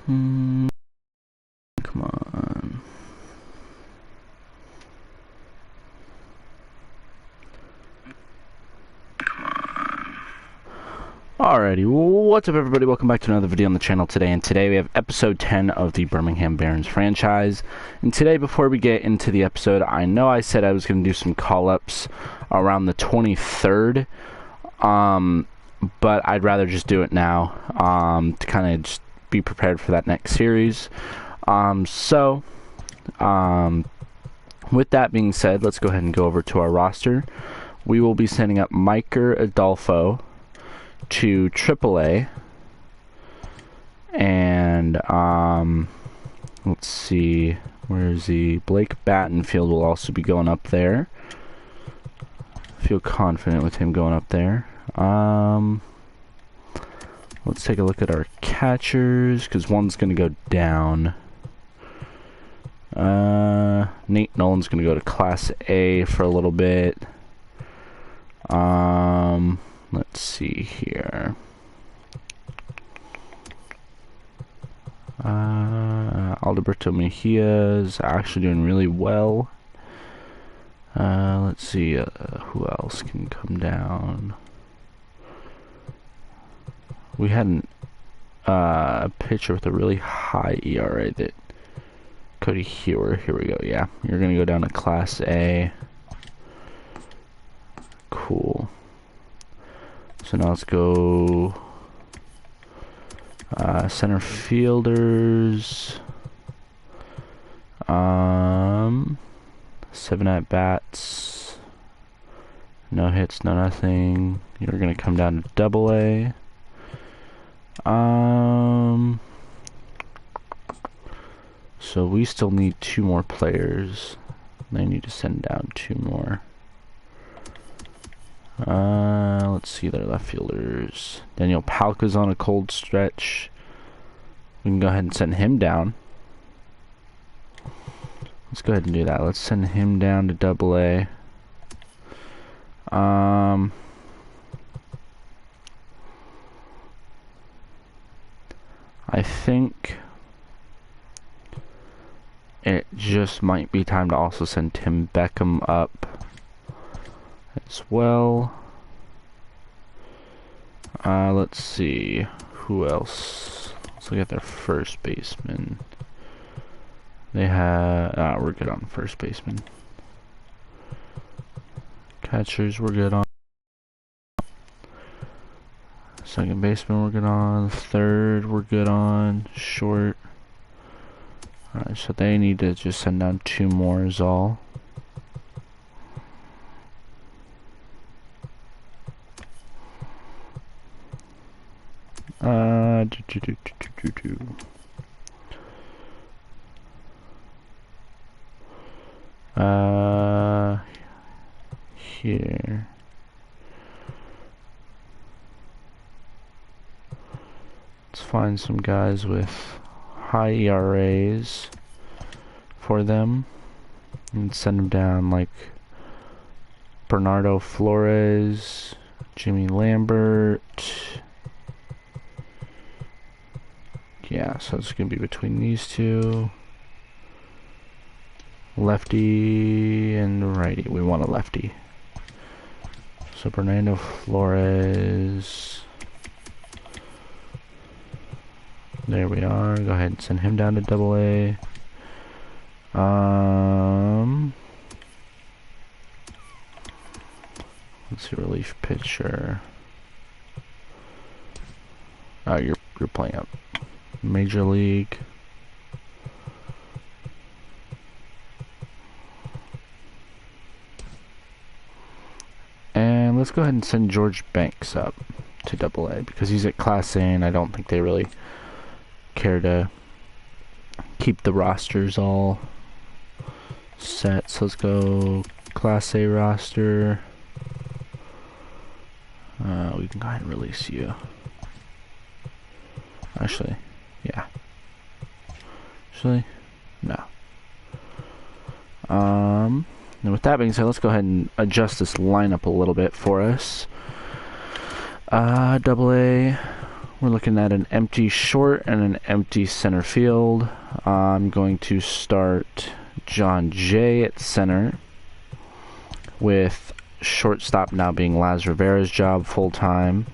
Come on. Alrighty, what's up everybody? Welcome back to another video on the channel today, and today we have episode 10 of the Birmingham Barons franchise. And today, before we get into the episode, I know I said I was going to do some call-ups around the 23rd, but I'd rather just do it now, to kind of just be prepared for that next series. With that being said, let's go ahead and go over to our roster. We will be sending up Miker Adolfo to AAA, and let's see, where is he? Blake Battenfield will also be going up there. Feel confident with him going up there. Let's take a look at our catchers, because one's going to go down. Nate Nolan's going to go to Class A for a little bit. Let's see here. Alberto Mejia is actually doing really well. Let's see, who else can come down? We had a pitcher with a really high ERA, that Cody Hewer. Here we go. Yeah, you're gonna go down to Class A. Cool. So now let's go center fielders. 7 at bats. No hits, no nothing. You're gonna come down to Double A. So we still need 2 more players. They need to send down 2 more. Let's see their left fielders. Daniel Palka's on a cold stretch. We can go ahead and send him down. Let's go ahead and do that. Let's send him down to Double A. I think it just might be time to also send Tim Beckham up as well. Let's see, who else? Let's look at their first baseman. They have, we're good on first baseman. Catchers, we're good on. Second baseman, we're good on. Third, we're good on. Short. Alright, so they need to just send down 2 more is all. Here. Let's find some guys with high ERAs for them and send them down, like Bernardo Flores, Jimmy Lambert. Yeah, so it's gonna be between these 2. Lefty and righty. We want a lefty. So Bernardo Flores. There we are. Go ahead and send him down to Double A. Let's see, relief pitcher. Oh, you're playing up Major League. And let's go ahead and send George Banks up to Double A because he's at Class A, and I don't think they really care to keep the rosters all set. So let's go Class A roster. We can go ahead and release you. Actually, yeah. Actually, no. And with that being said, let's go ahead and adjust this lineup a little bit for us. Double A, We're looking at an empty short and an empty center field. I'm going to start John Jay at center, with shortstop now being Laz Rivera's job full-time.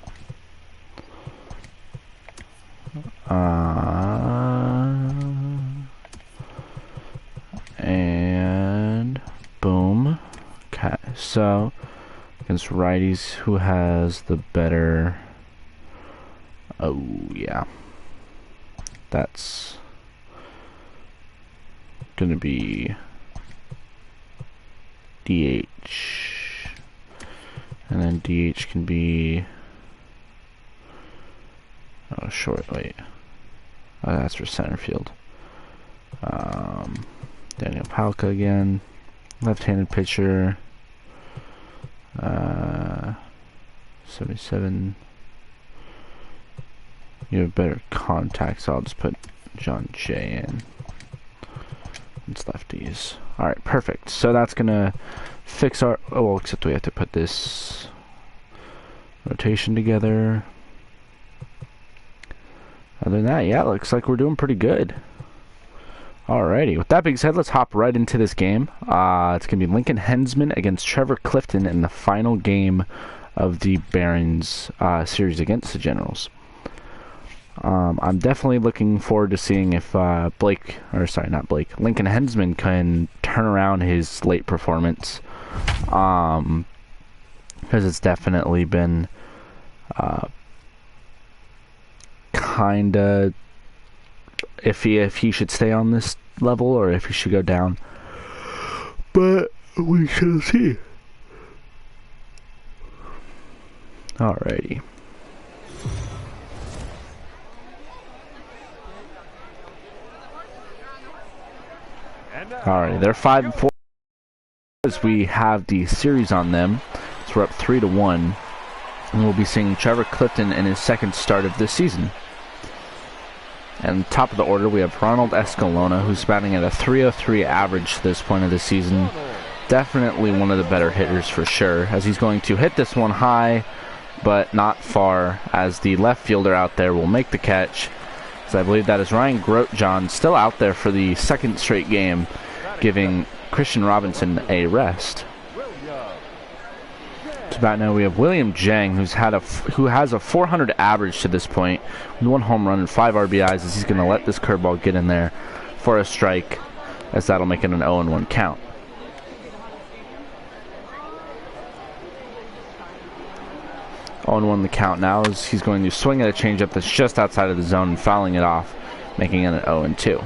And boom. Okay, so against righties, who has the better... Oh, yeah. That's gonna be DH. And then DH can be... Oh, short, wait. Oh, that's for center field. Daniel Palka again. Left-handed pitcher. 77. You have better contact, so I'll just put John Jay in. It's lefties. Alright, perfect. So that's gonna fix our... Oh, well, except we have to put this rotation together. Other than that, yeah, it looks like we're doing pretty good. Alrighty, with that being said, let's hop right into this game. It's going to be Lincoln Hensman against Trevor Clifton in the final game of the Barons series against the Generals. I'm definitely looking forward to seeing if Lincoln Hensman can turn around his late performance. Because it's definitely been kind of if he should stay on this level or if he should go down, but we shall see. Alrighty. Alrighty, they're 5-4 as we have the series on them, so we're up 3-1, and we'll be seeing Trevor Clifton in his second start of this season. And top of the order, we have Ronald Escalona, who's batting at a .303 average to this point of the season. Definitely one of the better hitters for sure, as he's going to hit this one high, but not far, as the left fielder out there will make the catch. So I believe that is Ryan Grotjohn, still out there for the second straight game, giving Christian Robinson a rest. To bat now, we have William Jang, who has a 400 average to this point, with 1 home run and 5 RBIs, as he's going to let this curveball get in there for a strike, as that'll make it an 0-1 count. On the count now, as he's going to swing at a changeup that's just outside of the zone and fouling it off, making it an 0-2.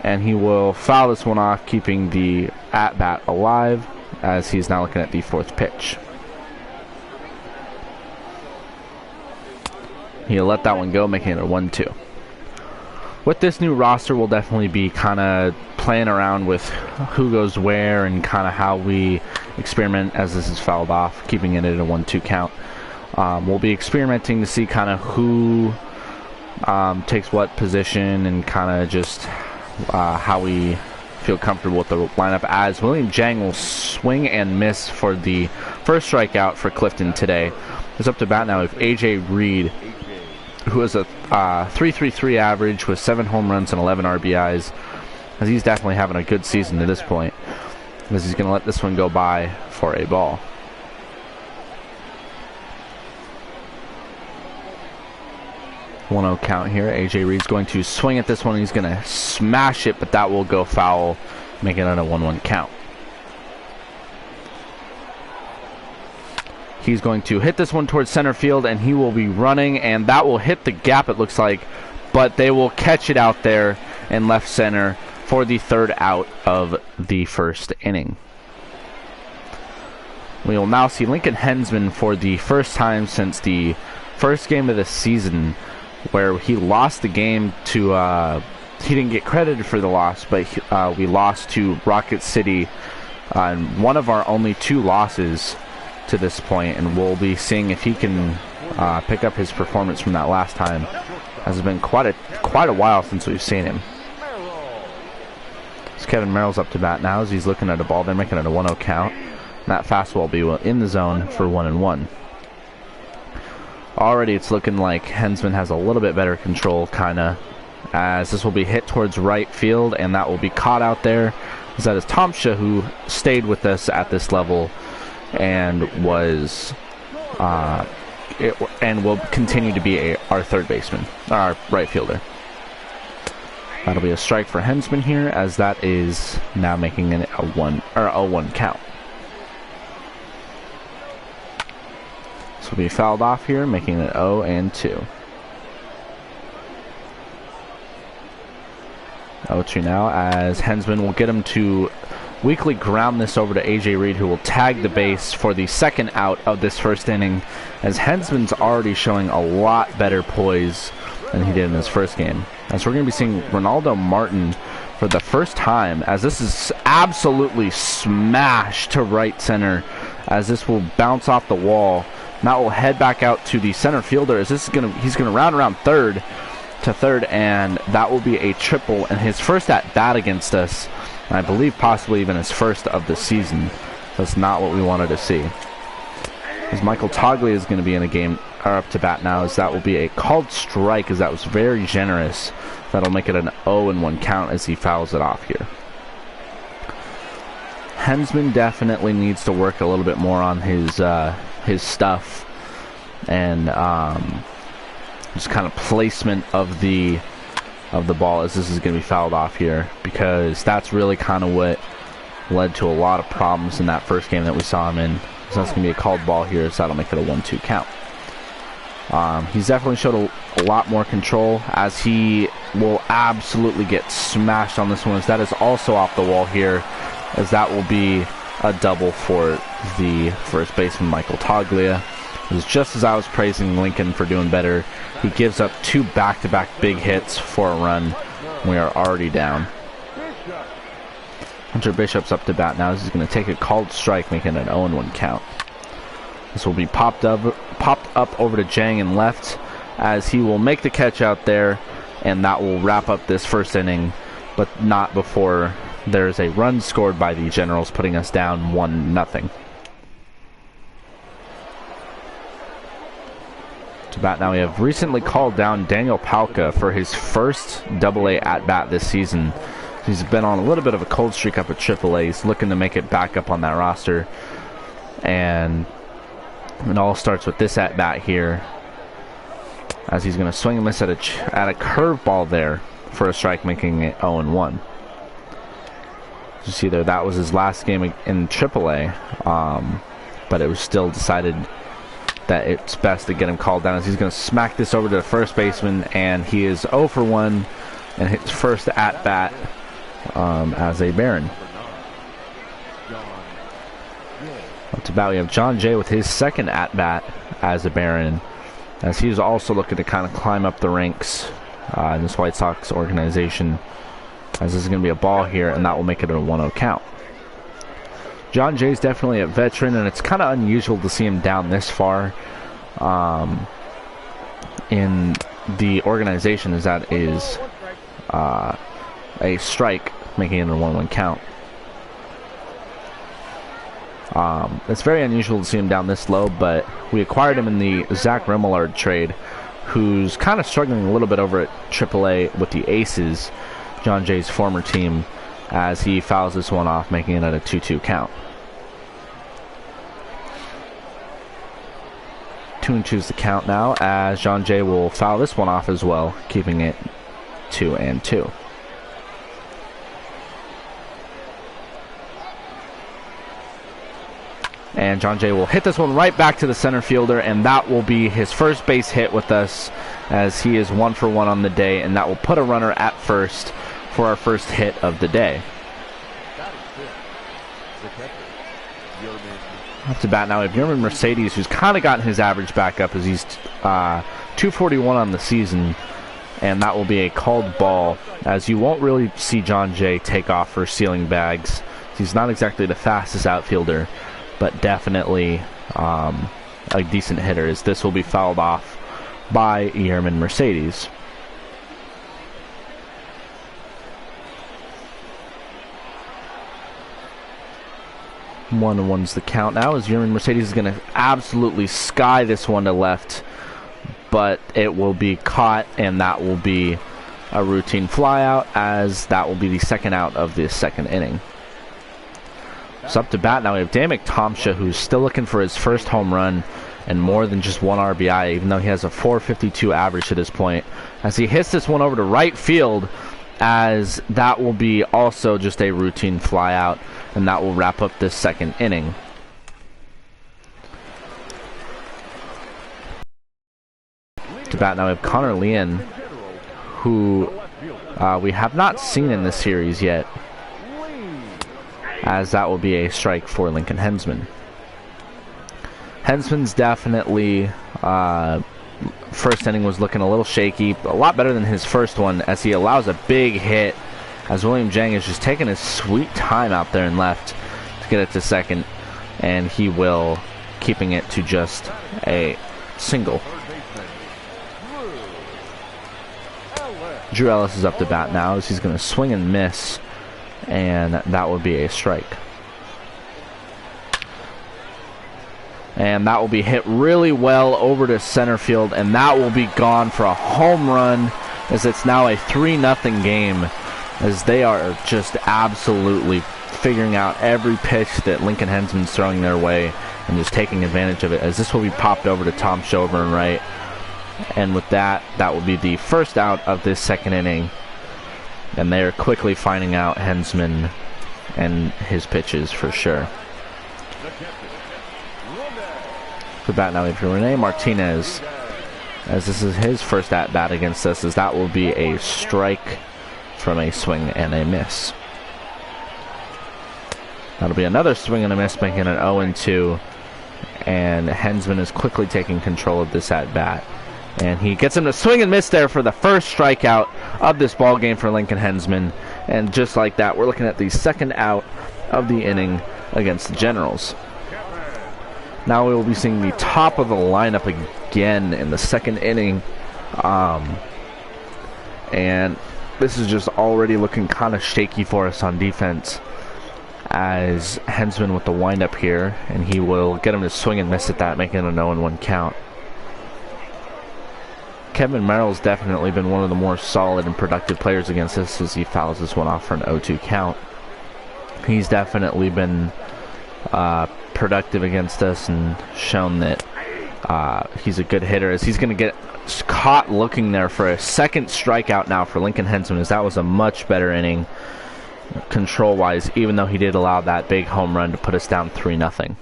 And he will foul this one off, keeping the at-bat alive, as he's now looking at the 4th pitch. He'll let that one go, making it a 1-2. With this new roster, we'll definitely be kind of playing around with who goes where and kind of how we experiment as this is fouled off, keeping it at a 1-2 count. We'll be experimenting to see kind of who takes what position and kind of just how we feel comfortable with the lineup, as William Jang will swing and miss for the first strikeout for Clifton today. It's up to bat now with AJ Reed, who has a .333 average with 7 home runs and 11 RBIs, as he's definitely having a good season to this point, as he's going to let this one go by for a ball. One-0 count here. AJ Reed's going to swing at this one. He's going to smash it, but that will go foul, making it a 1-1 count. He's going to hit this one towards center field, and he will be running, and that will hit the gap, it looks like, but they will catch it out there in left center for the 3rd out of the 1st inning. We will now see Lincoln Hensman for the first time since the first game of the season, where he lost the game to, he didn't get credited for the loss, but we lost to Rocket City, one of our only 2 losses to this point, and we'll be seeing if he can pick up his performance from that last time, as it's been quite a while since we've seen him. So Kevin Merrill's up to bat now, as he's looking at a ball. They're making it a 1-0 count. That fastball will be in the zone for 1-1. Already it's looking like Hensman has a little bit better control, kinda, as this will be hit towards right field, and that will be caught out there. As that is Tomsha, who stayed with us at this level and was and will continue to be our third baseman, our right fielder. That'll be a strike for Hensman here, as that is now making it a 0-1 count. This will be fouled off here, making it 0-2. 0-2 now, as Hensman will get him to weakly ground this over to AJ Reed, who will tag the base for the second out of this first inning, as Hensman's already showing a lot better poise than he did in his first game. As we're going to be seeing Ronaldo Martin for the first time, as this is absolutely smashed to right center, as this will bounce off the wall. That will head back out to the center fielder, as this is he's going to round around third, and that will be a triple, and his first at bat against us, and I believe possibly even his first of the season. That's not what we wanted to see. As Michael Togley is going to be in a game, or up to bat now, as that will be a called strike, as that was very generous. That'll make it an 0-1 count as he fouls it off here. Hensman definitely needs to work a little bit more on his stuff and just kind of placement of the ball, as this is going to be fouled off here, because that's really kind of what led to a lot of problems in that first game that we saw him in. So that's going to be a called ball here, so that'll make it a 1-2 count. He's definitely showed a lot more control, as he will absolutely get smashed on this one, as that is also off the wall here, as that will be a double for the first baseman, Michael Toglia. It was just as I was praising Lincoln for doing better, he gives up 2 back-to-back big hits for a run. We are already down. Hunter Bishop's up to bat now. He's going to take a called strike, making an 0-1 count. This will be popped up over to Jang in left, as he will make the catch out there, and that will wrap up this first inning, but not before there's a run scored by the Generals, putting us down 1-0. To bat now, we have recently called down Daniel Palka for his first AA at-bat this season. He's been on a little bit of a cold streak up at AAA. He's looking to make it back up on that roster. And it all starts with this at-bat here, as he's going to swing and miss at a curveball there for a strike, making it 0-1. You see there, that was his last game in AAA, but it was still decided that it's best to get him called down, as he's going to smack this over to the first baseman, and he is 0 for 1 and his first at-bat as a Baron. Up to bat, we have John Jay with his second at-bat as a Baron, as he's also looking to kind of climb up the ranks in this White Sox organization, as this is going to be a ball here, and that will make it a 1-0 count. John Jay's definitely a veteran, and it's kind of unusual to see him down this far in the organization, as that is a strike, making it a 1-1 count. It's very unusual to see him down this low, but we acquired him in the Zach Remillard trade, who's kind of struggling a little bit over at AAA with the Aces, John Jay's former team, as he fouls this one off, making it at a 2-2 count. 2-2's the count now, as John Jay will foul this one off as well, keeping it 2-2. And John Jay will hit this one right back to the center fielder, and that will be his first base hit with us, as he is 1 for 1 on the day, and that will put a runner at first for our first hit of the day. Up to bat now, we have Yerman Mercedes, who's kind of gotten his average back up, as he's 241 on the season, and that will be a called ball, as you won't really see John Jay take off for ceiling bags. He's not exactly the fastest outfielder, but definitely a decent hitter, as this will be fouled off by Yerman Mercedes. 1-1's the count now, as Yerman Mercedes is going to absolutely sky this one to left, but it will be caught, and that will be a routine flyout, as that will be the second out of the second inning. So up to bat now, we have Dan McTomsha, who's still looking for his first home run and more than just one RBI, even though he has a .452 average to this point, as he hits this one over to right field, as that will be also just a routine flyout, and that will wrap up this second inning. To bat now, we have Connor Leon, who we have not seen in this series yet, as that will be a strike for Lincoln Hensman. Hensman's definitely, first inning was looking a little shaky, a lot better than his first one, as he allows a big hit, as William Jang is just taking his sweet time out there in left to get it to second, and he will keeping it to just a single. Drew Ellis is up to bat now, as he's going to swing and miss, and that will be a strike. And that will be hit really well over to center field, and that will be gone for a home run, as it's now a 3-0 game, as they are just absolutely figuring out every pitch that Lincoln Hensman's throwing their way and just taking advantage of it, as this will be popped over to Tom Shover and right. And with that, that will be the first out of this second inning, and they are quickly finding out Hensman and his pitches for sure. For bat now, we have Rene Martinez, as this is his first at-bat against us, as that will be a strike from a swing and a miss. That'll be another swing and a miss, making it 0-2, and Hensman is quickly taking control of this at-bat. And he gets him to swing and miss there for the first strikeout of this ball game for Lincoln Hensman. And just like that, we're looking at the second out of the inning against the Generals. Now we will be seeing the top of the lineup again in the second inning. And this is just already looking kind of shaky for us on defense, as Hensman with the windup here, and he will get him to swing and miss at that, making it a 0-1 count. Kevin Merrill's definitely been one of the more solid and productive players against us, as he fouls this one off for an 0-2 count. He's definitely been productive against us and shown that he's a good hitter, as he's going to get caught looking there for a second strikeout now for Lincoln Hensman, as that was a much better inning control-wise, even though he did allow that big home run to put us down 3-0.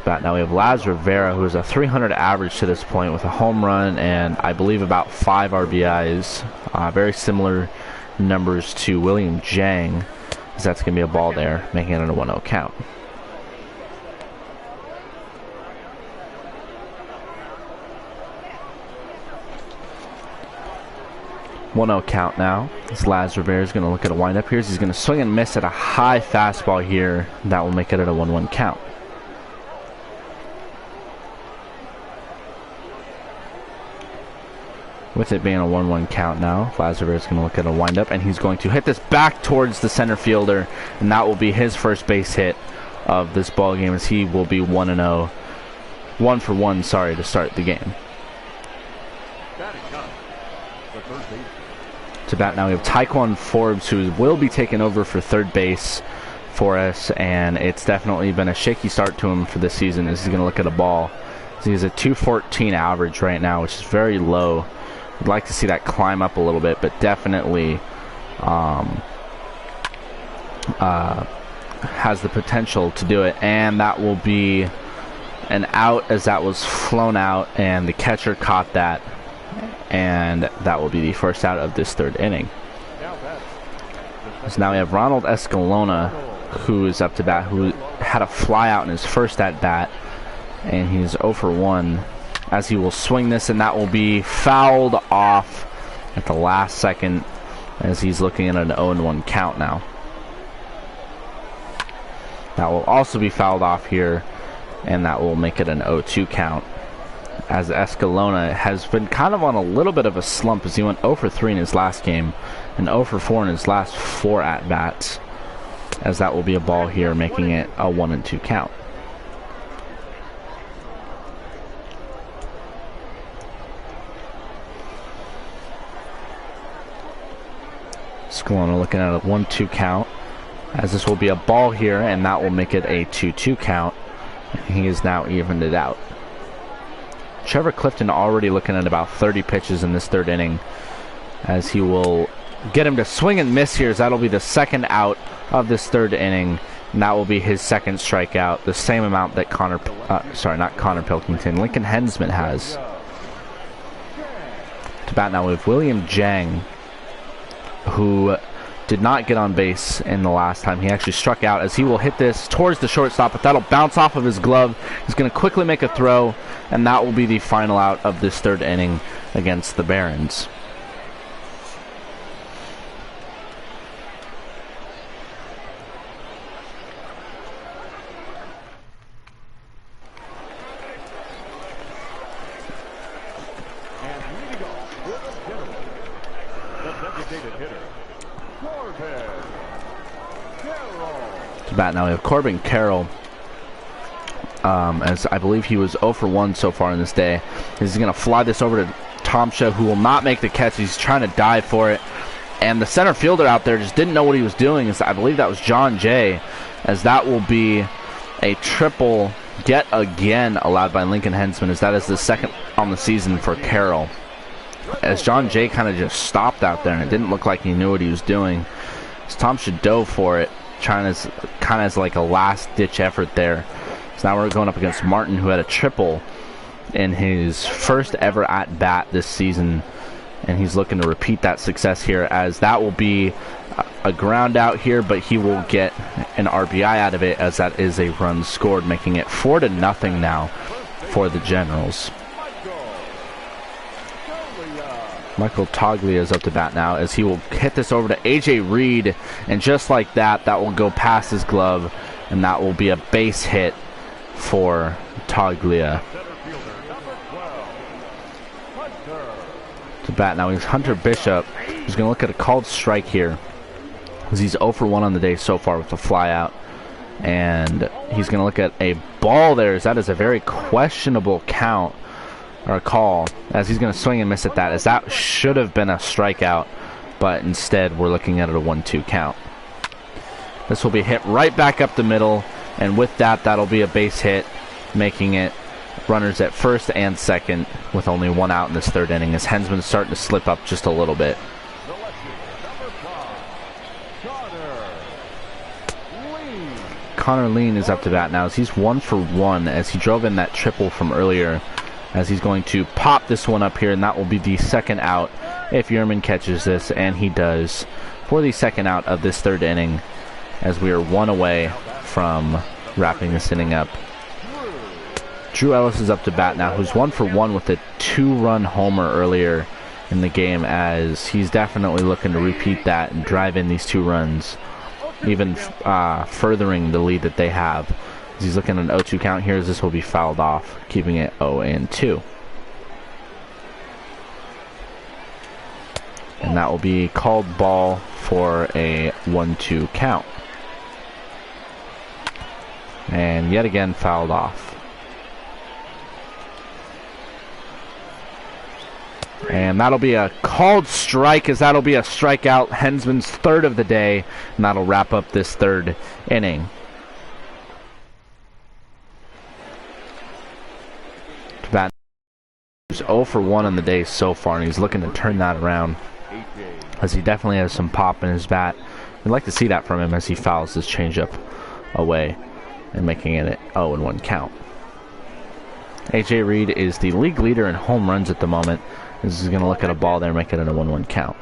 Bat now, we have Laz Rivera, who is a 300 average to this point with a home run and I believe about 5 RBIs. Very similar numbers to William Jang, as that's going to be a ball there, making it a 1-0 count. Count now. This Laz Rivera is going to look at a windup here. He's going to swing and miss at a high fastball here. That will make it at a 1-1 count. With it being a 1-1 count now, Laz Rivera is going to look at a windup, and he's going to hit this back towards the center fielder, and that will be his first base hit of this ball game, as he will be 1-0, 1 for 1, sorry, to start the game. To bat now, we have Taekwon Forbes, who will be taking over for third base for us, and it's definitely been a shaky start to him for this season, as he's going to look at a ball. So he's a 214 average right now, which is very low. I'd like to see that climb up a little bit, but definitely has the potential to do it. And that will be an out, as that was flown out, and the catcher caught that. And that will be the first out of this third inning. So now we have Ronald Escalona, who is up to bat, who had a fly out in his first at bat, and he's 0 for 1. As he will swing this, and that will be fouled off at the last second, as he's looking at an 0-1 count now. That will also be fouled off here, and that will make it an 0-2 count. as Escalona has been kind of on a little bit of a slump as he went 0 for 3 in his last game and 0 for 4 in his last 4 at-bats, as that will be a ball here, making it a 1-2 count. Escalona looking at a 1-2 count, as this will be a ball here, and that will make it a 2-2 count. He has now evened it out. Trevor Clifton already looking at about 30 pitches in this third inning, as he will get him to swing and miss here, as that'll be the second out of this third inning, and that will be his second strikeout, the same amount that Lincoln Hensman has. To bat now with William Jang, who did not get on base in the last time. He actually struck out, as he will hit this towards the shortstop, but that'll bounce off of his glove. He's going to quickly make a throw, and that will be the final out of this third inning against the Barons. Bat now we have Corbin Carroll, as I believe he was 0 for 1 so far in this day. He's going to fly this over to Tomsha, who will not make the catch. He's trying to dive for it, and the center fielder out there just didn't know what he was doing. I believe that was John Jay, as that will be a triple yet again allowed by Lincoln Hensman, as that is the second on the season for Carroll, as John Jay kind of just stopped out there, and it didn't look like he knew what he was doing, as Tomsha dove for it, trying to kind of as like a last-ditch effort there. So now we're going up against Martin, who had a triple in his first ever at-bat this season, and he's looking to repeat that success here, as that will be a ground out here, but he will get an RBI out of it, as that is a run scored, making it 4-0 now for the Generals. Michael Toglia is up to bat now, as he will hit this over to AJ Reed, and just like that, that will go past his glove, and that will be a base hit for Toglia. To bat now is Hunter Bishop, who's going to look at a called strike here, as he's 0 for 1 on the day so far with a fly out, and he's going to look at a ball there, as that is a very questionable count, or a call, as he's going to swing and miss at that, as that should have been a strikeout, but instead we're looking at it a 1-2 count. This will be hit right back up the middle, and with that, that'll be a base hit, making it runners at first and second with only one out in this third inning, as Hensman's starting to slip up just a little bit. Connor Lean is up to bat now, as he's 1 for 1, as he drove in that triple from earlier, as he's going to pop this one up here, and that will be the second out if Yerman catches this, and he does, for the second out of this third inning, as we are one away from wrapping this inning up. Drew Ellis is up to bat now, who's 1 for 1 with a 2-run homer earlier in the game, as he's definitely looking to repeat that and drive in these 2 runs, even furthering the lead that they have. He's looking at an 0-2 count here, as this will be fouled off, keeping it 0-2. And that will be called ball for a 1-2 count. And yet again fouled off. And that'll be a called strike, as that'll be a strikeout, Hensman's third of the day, and that'll wrap up this third inning. Bat is 0 for 1 on the day so far, and he's looking to turn that around, as he definitely has some pop in his bat. We'd like to see that from him, as he fouls his changeup away and making it an 0-1 count. AJ Reed is the league leader in home runs at the moment. This is going to look at a ball there and make it a 1-1 count.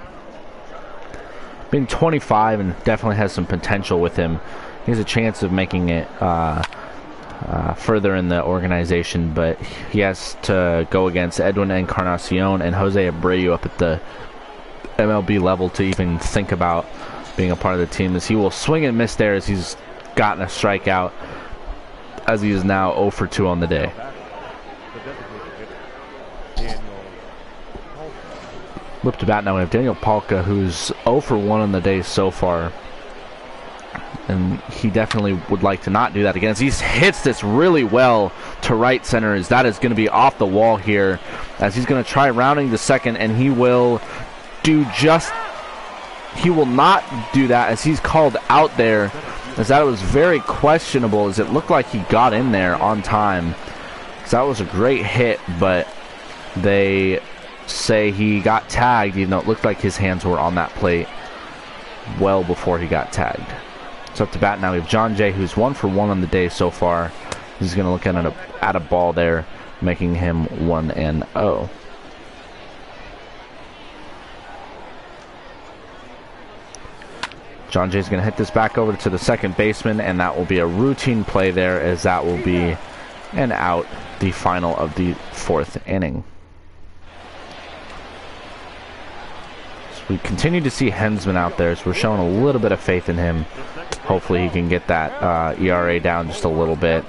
Being 25 and definitely has some potential with him, he has a chance of making it further in the organization, but he has to go against Edwin Encarnacion and Jose Abreu up at the MLB level to even think about being a part of the team, as he will swing and miss there, as he's gotten a strikeout, as he is now 0 for 2 on the day. Up to bat now we have Daniel Palka, who's 0 for 1 on the day so far. And he definitely would like to not do that again. He hits this really well to right center, as that is going to be off the wall here, as he's going to try rounding to second, and he will not do that, as he's called out there, as that was very questionable, as it looked like he got in there on time. So that was a great hit, but they say he got tagged, even though it looked like his hands were on that plate well before he got tagged. So up to bat now we have John Jay, who's 1 for 1 on the day so far. He's going to look at a ball there, making him 1-0. John Jay's going to hit this back over to the second baseman, and that will be a routine play there, as that will be an out, the final of the 4th inning. So we continue to see Hensman out there, so we're showing a little bit of faith in him. Hopefully he can get that ERA down just a little bit,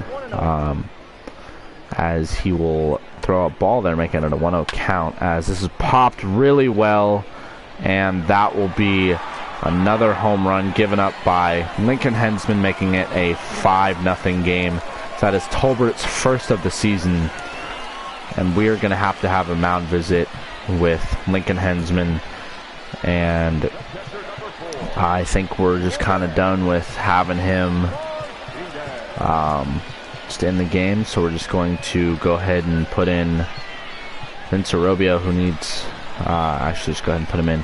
as he will throw a ball there, making it a 1-0 count, as this is popped really well, and that will be another home run given up by Lincoln Hensman, making it a 5-0 game. So that is Tolbert's first of the season, and we are going to have a mound visit with Lincoln Hensman, and I think we're just kind of done with having him just in the game. So we're just going to go ahead and put in Vince Arobio, who needs actually just go ahead and put him in,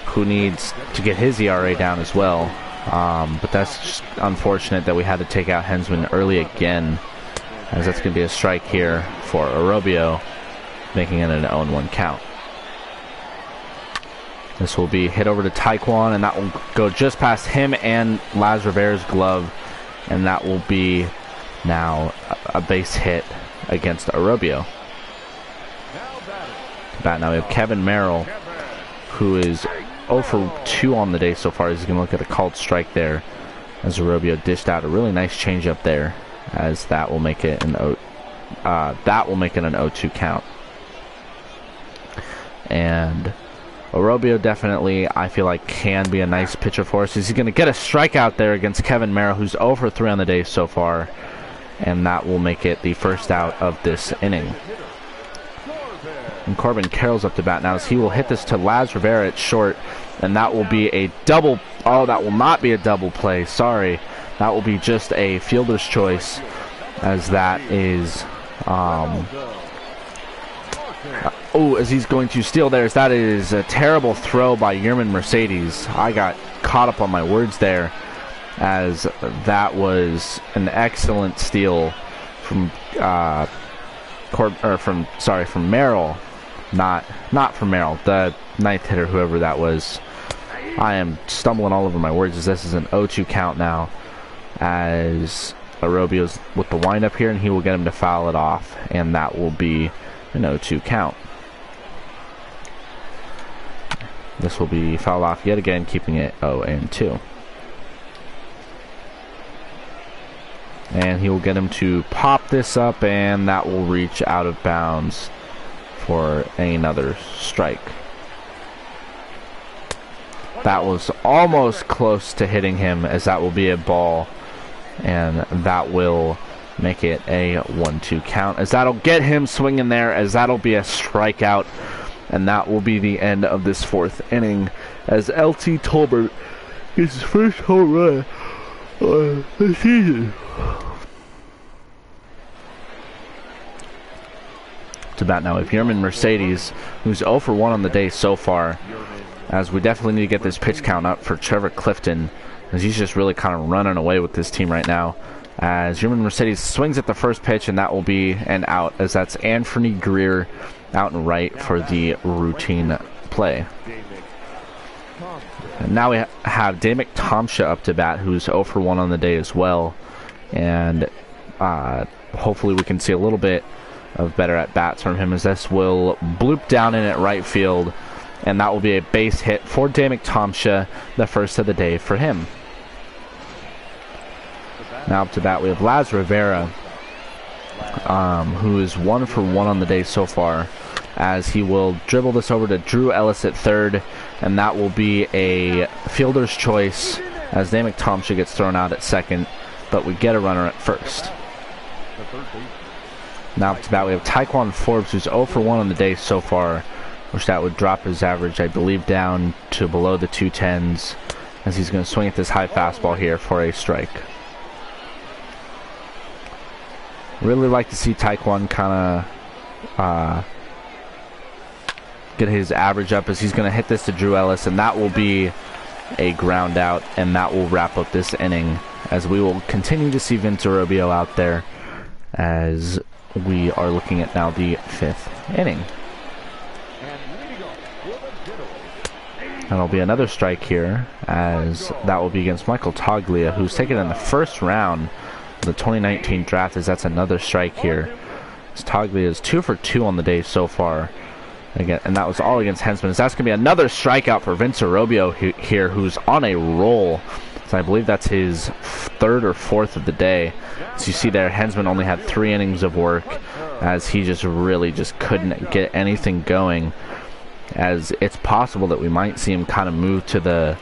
who needs to get his ERA down as well. But that's just unfortunate that we had to take out Hensman early again, as that's going to be a strike here for Arobio, making it an 0-1 count. This will be hit over to Taekwon, and that will go just past him and Laz Rivera's glove, and that will be now a base hit against Arobio. Bat now we have Kevin Merrill, who is 0 for 2 on the day so far. He's going to look at a called strike there, as Arobio dished out a really nice changeup there, as that will make it an 0-2 count. And Arobio definitely, I feel like, can be a nice pitcher for us. He's going to get a strikeout there against Kevin Merrill, who's 0 for 3 on the day so far, and that will make it the first out of this inning. And Corbin Carroll's up to bat now, as he will hit this to Laz Rivera at short, and that will be a double. Oh, that will not be a double play. Sorry, that will be just a fielder's choice, as that is as he's going to steal there. That is a terrible throw by Yerman Mercedes. I got caught up on my words there, as that was an excellent steal from from Merrill, not from Merrill, the ninth hitter, whoever that was. I am stumbling all over my words, as this is an 0-2 count now, as Arobio's with the windup here, and he will get him to foul it off, and that will be an 0-2 count. This will be fouled off yet again, keeping it 0-2. And he will get him to pop this up, and that will reach out of bounds for another strike. That was almost close to hitting him, as that will be a ball, and that will make it a 1-2 count, as that'll get him swinging there, as that'll be a strikeout, and that will be the end of this 4th inning, as LT Tolbert gets his first home run of the season. To bat now with Yerman Mercedes, who's 0 for 1 on the day so far, as we definitely need to get this pitch count up for Trevor Clifton, as he's just really kind of running away with this team right now. As Yerman Mercedes swings at the first pitch, and that will be an out, as that's Anthony Greer out and right for the routine play. And now we have Damick Tomsha up to bat, who's 0 for 1 on the day as well, and hopefully we can see a little bit of better at bats from him, as this will bloop down in at right field, and that will be a base hit for Damick Tomsha, the first of the day for him. Now up to bat we have Laz Rivera, who is 1 for 1 on the day so far, as he will dribble this over to Drew Ellis at third, and that will be a fielder's choice as Namath Tomsha gets thrown out at second, but we get a runner at first. Now up to bat we have Taekwon Forbes, who's 0 for 1 on the day so far, which that would drop his average, I believe, down to below the 210s, as he's going to swing at this high fastball here for a strike. Really like to see Taekwon kind of get his average up, as he's going to hit this to Drew Ellis, and that will be a ground out, and that will wrap up this inning, as we will continue to see Vince Arobio out there as we are looking at now the 5th inning. And it'll be another strike here, as that will be against Michael Toglia, who's taken in the first round of the 2019 draft, as that's another strike here. As Toglia is 2 for 2 on the day so far. Again, and that was all against Hensman. As that's going to be another strikeout for Vince Arobio here, who's on a roll. So I believe that's his 3rd or 4th of the day. As you see there, Hensman only had 3 innings of work, as he just really just couldn't get anything going. As it's possible that we might see him kind of move to the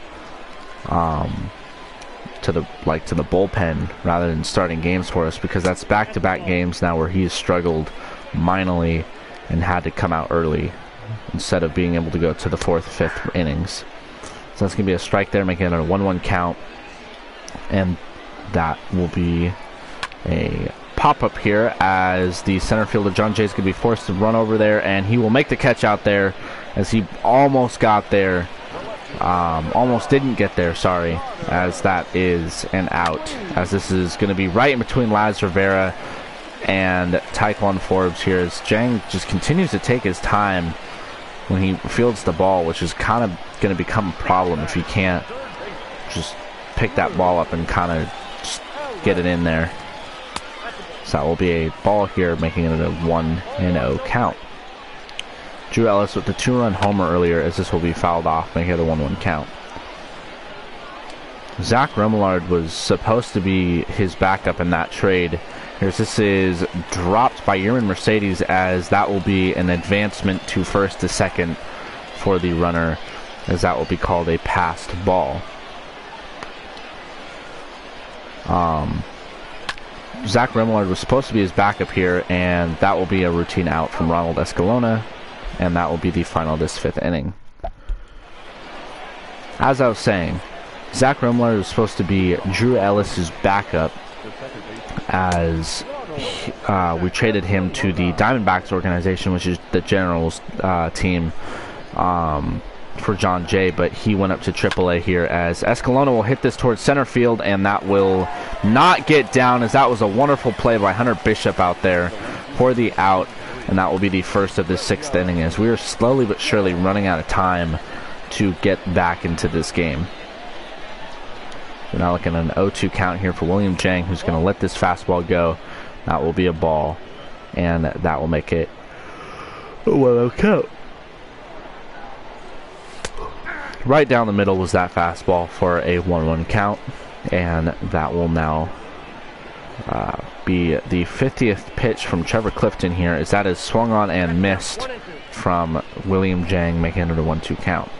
bullpen rather than starting games for us, because that's back-to-back games now where he's struggled minorly and had to come out early instead of being able to go to the 4th, 5th innings. So that's going to be a strike there, making it a 1-1 count. And that will be a pop-up here, as the center fielder John Jay is going to be forced to run over there, and he will make the catch out there, as he almost got there. Almost didn't get there, sorry, as that is an out, as this is going to be right in between Laz Rivera and Taekwon Forbes here, as Jang just continues to take his time when he fields the ball, which is kind of going to become a problem if he can't just pick that ball up and kind of just get it in there. So that will be a ball here, making it a 1-0 count. Drew Ellis with the 2-run homer earlier, as this will be fouled off, making it a 1-1 count. Zach Remillard was supposed to be his backup in that trade. This is dropped by Yerman Mercedes, as that will be an advancement to first to second for the runner, as that will be called a passed ball. Zach Remillard was supposed to be his backup here, and that will be a routine out from Ronald Escalona, and that will be the final of this 5th inning. As I was saying, Zach Remillard was supposed to be Drew Ellis's backup, as we traded him to the Diamondbacks organization, which is the Generals team, for John Jay, but he went up to AAA here, as Escalona will hit this towards center field, and that will not get down, as that was a wonderful play by Hunter Bishop out there for the out, and that will be the first of the 6th inning, as we are slowly but surely running out of time to get back into this game. We're now looking at an 0-2 count here for William Jang, who's going to let this fastball go. That will be a ball, and that will make it a 1-0 count. Right down the middle was that fastball for a 1-1 count, and that will now be the 50th pitch from Trevor Clifton here, as that is swung on and missed from William Jang, making it a 1-2 count.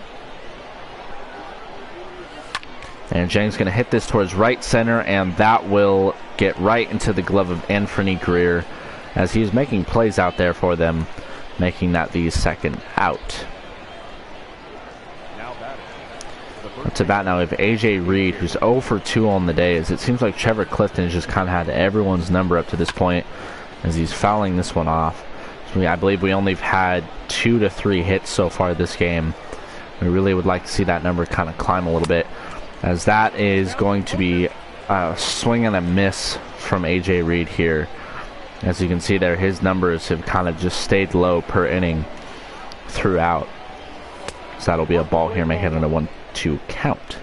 And Jang's going to hit this towards right center, and that will get right into the glove of Anthony Greer, as he's making plays out there for them, making that the 2nd out. To bat now we have AJ Reed, who's 0 for 2 on the day, as it seems like Trevor Clifton has just kind of had everyone's number up to this point, as he's fouling this one off. So I believe we only have had 2 to 3 hits so far this game. We really would like to see that number kind of climb a little bit, as that is going to be a swing and a miss from AJ Reed here. As you can see there, his numbers have kind of just stayed low per inning throughout. So that'll be a ball here, making it a 1-2 count.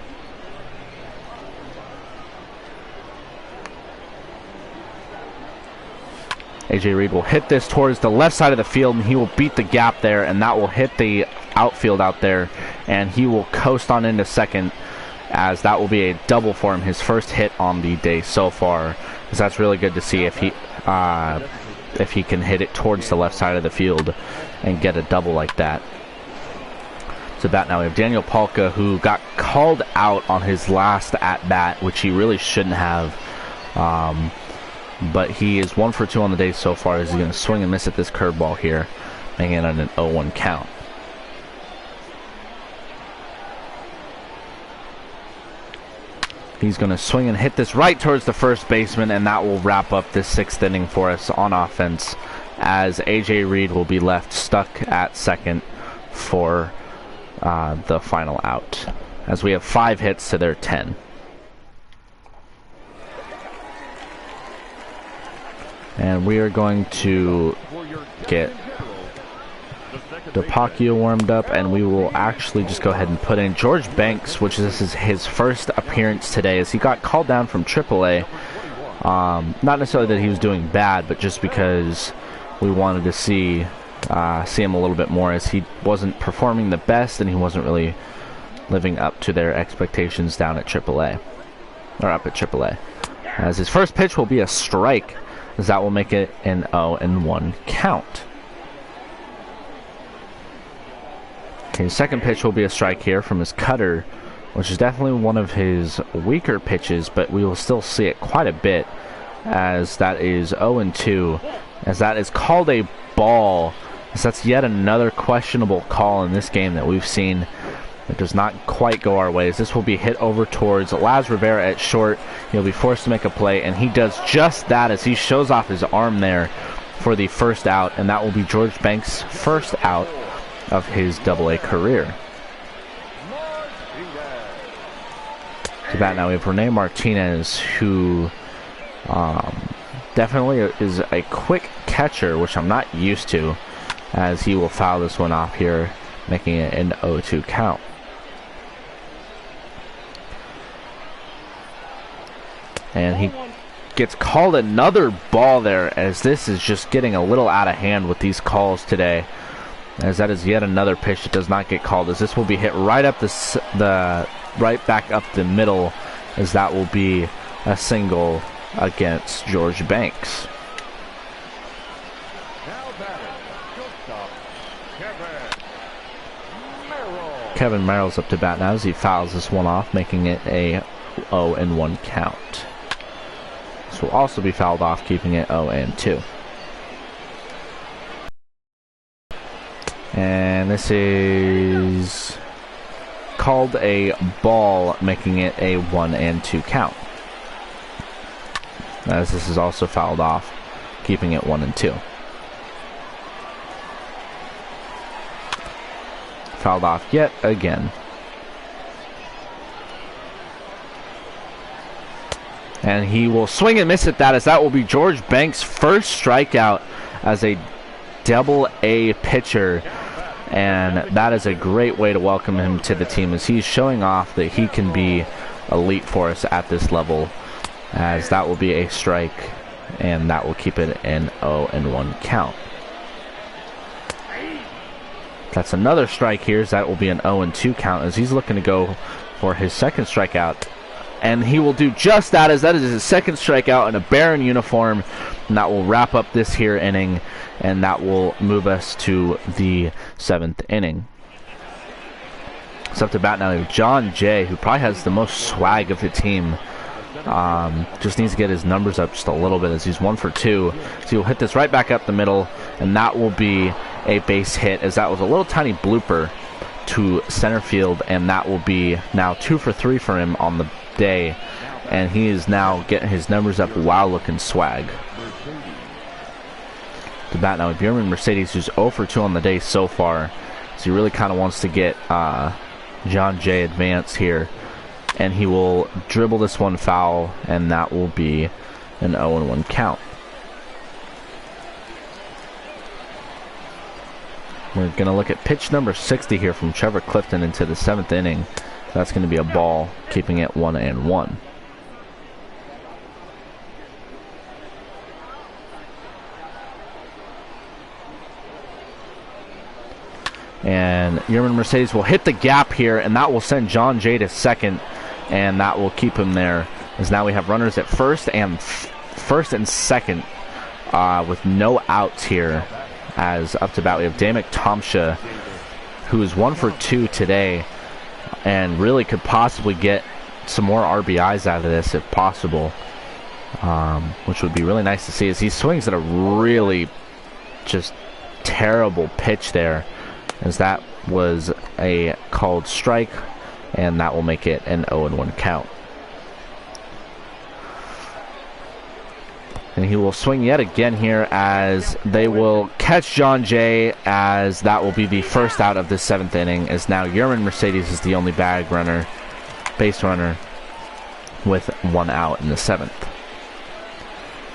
AJ Reed will hit this towards the left side of the field, and he will beat the gap there, and that will hit the outfield out there, and he will coast on into second, as that will be a double for him, his first hit on the day so far. So that's really good to see. If he if he can hit it towards the left side of the field and get a double like that. To bat now, we have Daniel Palka, who got called out on his last at-bat, which he really shouldn't have. But he is 1 for 2 on the day so far, as he's going to swing and miss at this curveball here, making it on an 0-1 count. He's going to swing and hit this right towards the first baseman, and that will wrap up this 6th inning for us on offense, as A.J. Reed will be left stuck at second for the final out, as we have 5 hits to their 10. And we are going to get DePacchio warmed up, and we will actually just go ahead and put in George Banks, which this is his first appearance today, as he got called down from AAA. Not necessarily that he was doing bad, but just because we wanted to see him a little bit more, as he wasn't performing the best and he wasn't really living up to their expectations down at AAA, or up at AAA. As his first pitch will be a strike, as that will make it an 0-1 count. Okay, his second pitch will be a strike here from his cutter, which is definitely one of his weaker pitches, but we will still see it quite a bit, as that is 0-2, as that is called a ball, as that's yet another questionable call in this game that we've seen. It does not quite go our ways. This will be hit over towards Laz Rivera at short. He'll be forced to make a play, and he does just that, as he shows off his arm there for the first out, and that will be George Banks' first out of his AA career. To bat now, we have Rene Martinez, who definitely is a quick catcher, which I'm not used to, as he will foul this one off here, making it an 0-2 count. And he gets called another ball there, as this is just getting a little out of hand with these calls today, as that is yet another pitch that does not get called, as this will be hit right up the right back up the middle, as that will be a single against George Banks. Kevin Merrill's up to bat now, as he fouls this one off, making it a 0-1 count. This will also be fouled off, keeping it 0-2. And this is called a ball, making it a 1-2 count, as this is also fouled off, keeping it 1-2. Fouled off yet again. And he will swing and miss at that, as that will be George Banks' first strikeout as a AA pitcher. And that is a great way to welcome him to the team, as he's showing off that he can be elite for us at this level, as that will be a strike, and that will keep it an 0-1 count. That's another strike here, as that will be an 0-2 count, as he's looking to go for his second strikeout. And he will do just that, as that is his second strikeout in a Baron uniform. And that will wrap up this here inning, and that will move us to the 7th inning. It's up to bat now, John Jay, who probably has the most swag of the team. Just needs to get his numbers up just a little bit, as he's 1 for 2. So he'll hit this right back up the middle, and that will be a base hit, as that was a little tiny blooper to center field, and that will be now 2 for 3 for him on the day, and he is now getting his numbers up while looking swag. To bat now, Bjorman Mercedes, who's 0 for 2 on the day so far, so he really kind of wants to get John Jay advanced here, and he will dribble this one foul, and that will be an 0-1 count. We're going to look at pitch number 60 here from Trevor Clifton into the 7th inning. That's going to be a ball, keeping it 1-1. And Yerman Mercedes will hit the gap here, and that will send John Jay to second, and that will keep him there, as now we have runners at first and second with no outs here, as up to bat we have Damek Tomsha, who is 1 for 2 today, and really could possibly get some more RBIs out of this if possible, which would be really nice to see, as he swings at a really just terrible pitch there, as that was a called strike, and that will make it an 0-1 count. And he will swing yet again here, as they will catch John Jay, as that will be the first out of the 7th inning, as now Yerman Mercedes is the only base runner with 1 out in the 7th.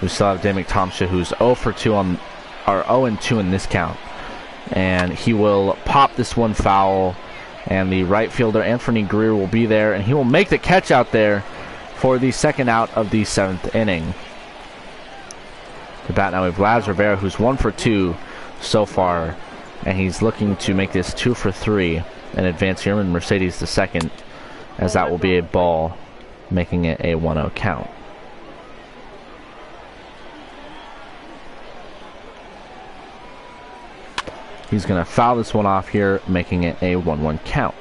We still have Damek Tomsha, who's 0 for 2 or 0-2 in this count. And he will pop this one foul, and the right fielder Anthony Greer will be there, and he will make the catch out there for the 2nd out of the 7th inning. The bat now we have Laz Rivera, who's 1 for 2 so far, and he's looking to make this 2 for 3 and advance Yerman Mercedes to second, as that will be a ball, making it a 1-0 count. He's going to foul this one off here, making it a 1-1 count.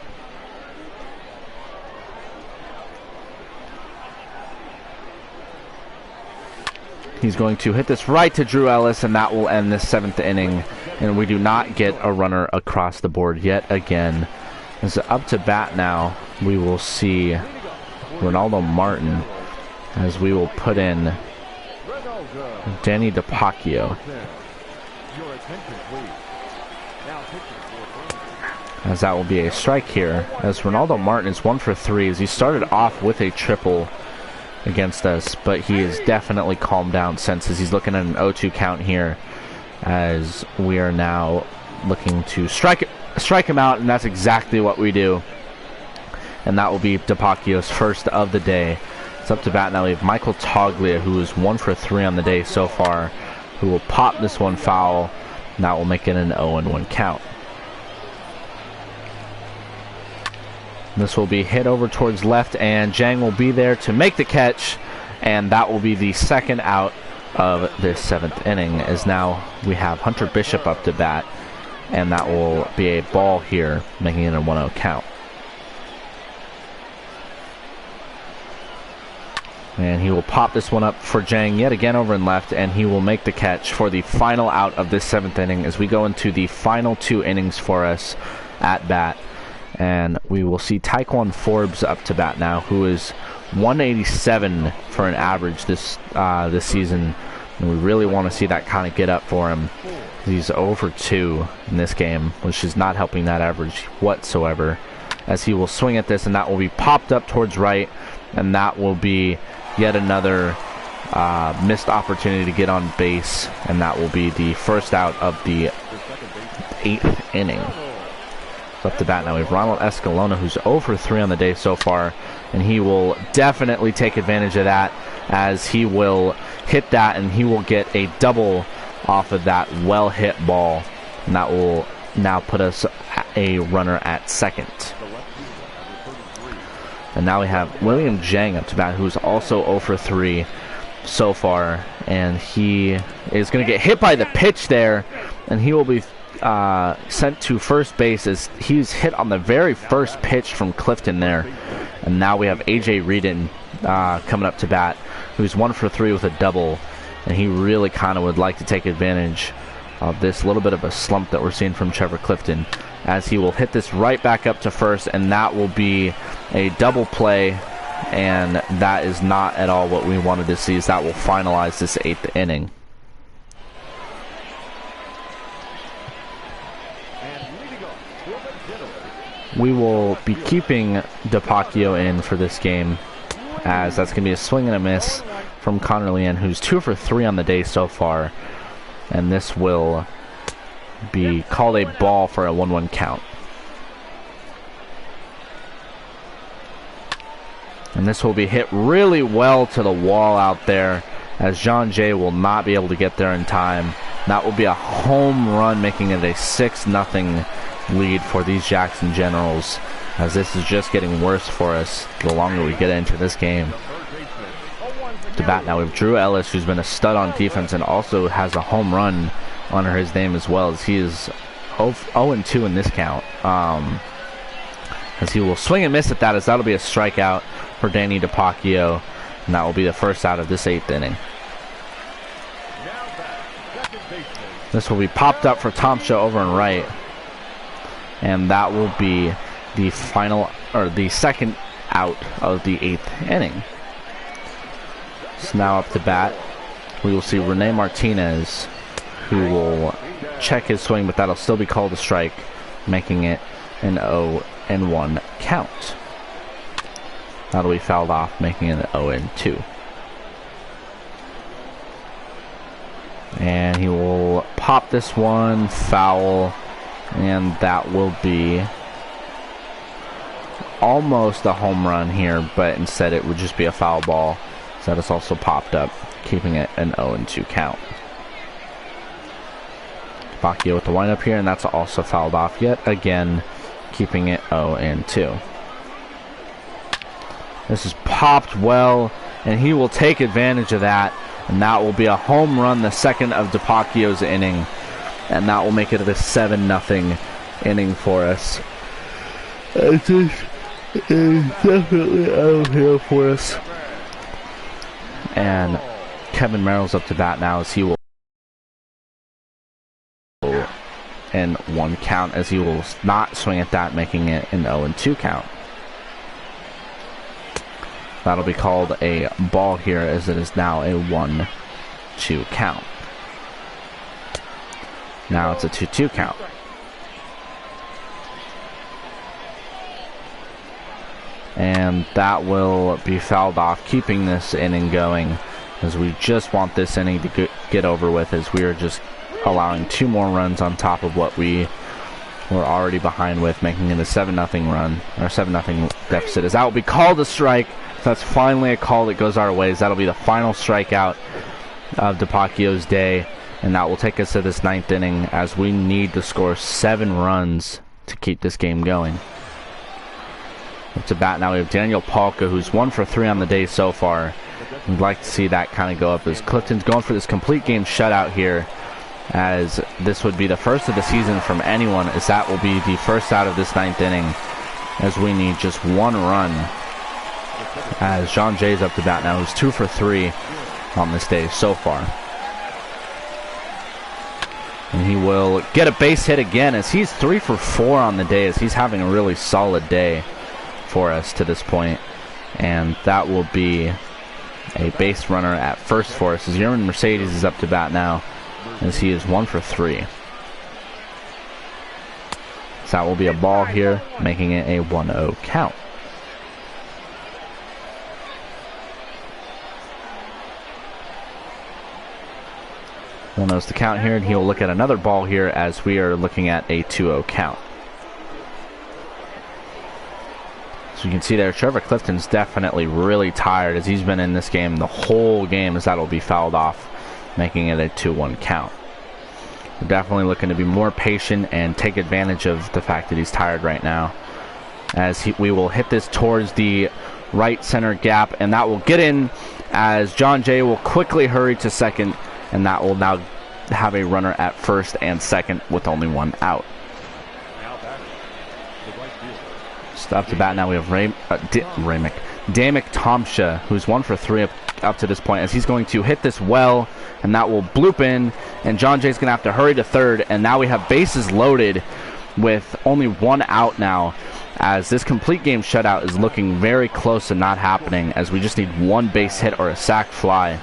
He's going to hit this right to Drew Ellis, and that will end this 7th inning. And we do not get a runner across the board yet again. As up to bat now, we will see Ronaldo Martin, as we will put in Danny DePacchio. As that will be a strike here, as Ronaldo Martin is 1 for 3, as he started off with a triple against us, but he has definitely calmed down since, as he's looking at an 0-2 count here, as we are now looking to strike him out, and that's exactly what we do. And that will be DePacchio's first of the day. It's up to bat now. We have Michael Toglia, who is 1 for 3 on the day so far, who will pop this one foul, and that will make it an 0-1 count. This will be hit over towards left, and Jang will be there to make the catch, and that will be the 2nd out of this 7th inning, as now we have Hunter Bishop up to bat, and that will be a ball here, making it a 1-0 count. And he will pop this one up for Jang yet again over in left, and he will make the catch for the final out of this 7th inning, as we go into the final 2 innings for us at bat. And we will see Taekwon Forbes up to bat now, who is 187 for an average this season. And we really want to see that kind of get up for him. He's over 2 in this game, which is not helping that average whatsoever. As he will swing at this, and that will be popped up towards right, and that will be yet another missed opportunity to get on base, and that will be the first out of the 8th inning. Up to bat now, we have Ronald Escalona, who's 0 for 3 on the day so far, and he will definitely take advantage of that, as he will hit that, and he will get a double off of that well-hit ball, and that will now put us a runner at second. And now we have William Jang up to bat, who's also 0 for 3 so far, and he is going to get hit by the pitch there, and he will be sent to first base, as he's hit on the very first pitch from Clifton there. And now we have AJ Reedon coming up to bat, who's 1 for 3 with a double, and he really kind of would like to take advantage of this little bit of a slump that we're seeing from Trevor Clifton, as he will hit this right back up to first, and that will be a double play, and that is not at all what we wanted to see, as that will finalize this 8th inning. We will be keeping DePacchio in for this game, as that's going to be a swing and a miss from Connor Leanne, who's 2 for 3 on the day so far, and this will be called a ball for a 1-1 count. And this will be hit really well to the wall out there, as John Jay will not be able to get there in time. That will be a home run, making it a 6-0 lead for these Jackson Generals, as this is just getting worse for us the longer we get into this game. to bat now. We have Drew Ellis, who's been a stud on defense and also has a home run under his name as well, as he is 0-2 in this count. As he will swing and miss at that, as that'll be a strikeout for Danny DePacchio, and that will be the first out of this 8th inning. This will be popped up for Tomsha over and right, and that will be the final, or the second out of the 8th inning. So now up to bat, we will see Rene Martinez, who will check his swing, but that'll still be called a strike, making it an 0-1 count. That'll be fouled off, making it an 0-2. And he will pop this one, foul, and that will be almost a home run here, but instead it would just be a foul ball. So that is also popped up, keeping it an 0-2 count. Bacchio with the windup here, and that's also fouled off yet again, keeping it 0-2. This is popped well, and he will take advantage of that, and that will be a home run, the second of DePacchio's inning, and that will make it a 7-0 inning for us. This is definitely out here for us. And Kevin Merrill's up to bat now, as he will in 1 count, as he will not swing at that, making it an 0-2 count. That'll be called a ball here, as it is now a 1-2 count. Now it's a 2-2 count. And that will be fouled off, keeping this inning going, as we just want this inning to get over with, as we are just allowing 2 more runs on top of what we were already behind with, making it a 7-0 run, or 7-0 deficit. As that will be called a strike. That's finally a call that goes our way, as that'll be the final strikeout of DePacchio's day, and that will take us to this 9th inning, as we need to score 7 runs to keep this game going. Up to bat now, we have Daniel Palka, who's 1 for 3 on the day so far. We'd like to see that kind of go up, as Clifton's going for this complete game shutout here, as this would be the first of the season from anyone, as that will be the first out of this 9th inning, as we need just 1 run. As John Jay's up to bat now, who's 2 for 3 on this day so far. And he will get a base hit again, as he's 3 for 4 on the day, as he's having a really solid day for us to this point. And that will be a base runner at first for us, as Yerman Mercedes is up to bat now, as he is 1 for 3. So that will be a ball here, making it a 1-0 count. We'll notice the count here, and he'll look at another ball here, as we are looking at a 2-0 count. So you can see there, Trevor Clifton's definitely really tired, as he's been in this game the whole game, as that'll be fouled off, making it a 2-1 count. We're definitely looking to be more patient and take advantage of the fact that he's tired right now, as we will hit this towards the right center gap, and that will get in, as John Jay will quickly hurry to second, and that will now have a runner at first and second with only 1 out. Up to bat now, we have Damick Tomsha, who's 1 for 3 up to this point, as he's going to hit this well, and that will bloop in, and John Jay's going to have to hurry to third, and now we have bases loaded with only 1 out now, as this complete game shutout is looking very close to not happening, as we just need 1 base hit or a sac fly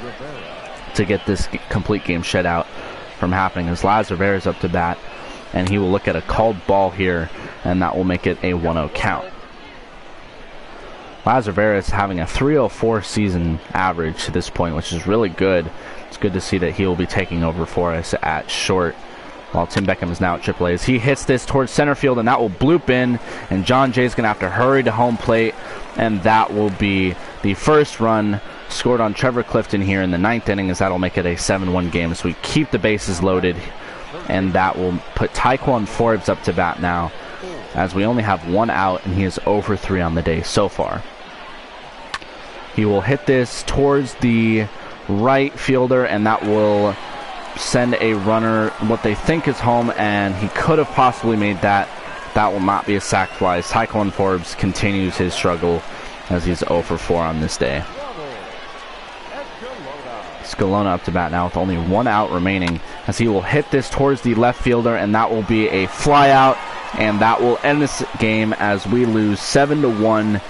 to get this complete game shutout from happening, as Laz Rivera's up to bat, and he will look at a called ball here, and that will make it a 1-0 count. Laz Rivera is having a 3.04 season average to this point, which is really good. It's good to see that he will be taking over for us at short, while Tim Beckham is now at AAA. As he hits this towards center field, and that will bloop in, and John Jay's going to have to hurry to home plate, and that will be the first run scored on Trevor Clifton here in the 9th inning, as that'll make it a 7-1 game. So we keep the bases loaded, and that will put Taekwon Forbes up to bat now, as we only have 1 out, and he is 0 for 3 on the day so far. He will hit this towards the right fielder, and that will send a runner what they think is home, and he could have possibly made that. That will not be a sac fly. Tyquan Forbes continues his struggle as he's 0 for 4 on this day. Scalona up to bat now with only 1 out remaining, as he will hit this towards the left fielder, and that will be a fly out, and that will end this game as we lose 7-1,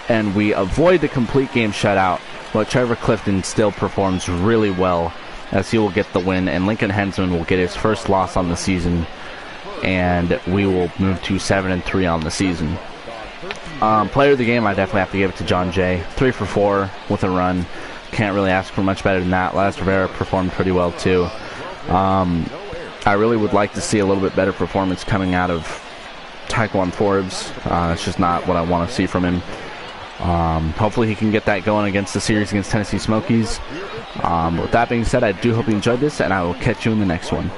and we avoid the complete game shutout. But Trevor Clifton still performs really well as he will get the win, and Lincoln Hensman will get his first loss on the season, and we will move to 7-3 on the season. Player of the game, I definitely have to give it to John Jay. 3 for 4 with a run. Can't really ask for much better than that. Laz Rivera performed pretty well too. I really would like to see a little bit better performance coming out of Tyquan Forbes. It's just not what I want to see from him. Hopefully he can get that going against the series against Tennessee Smokies. With that being said, I do hope you enjoyed this, and I will catch you in the next one.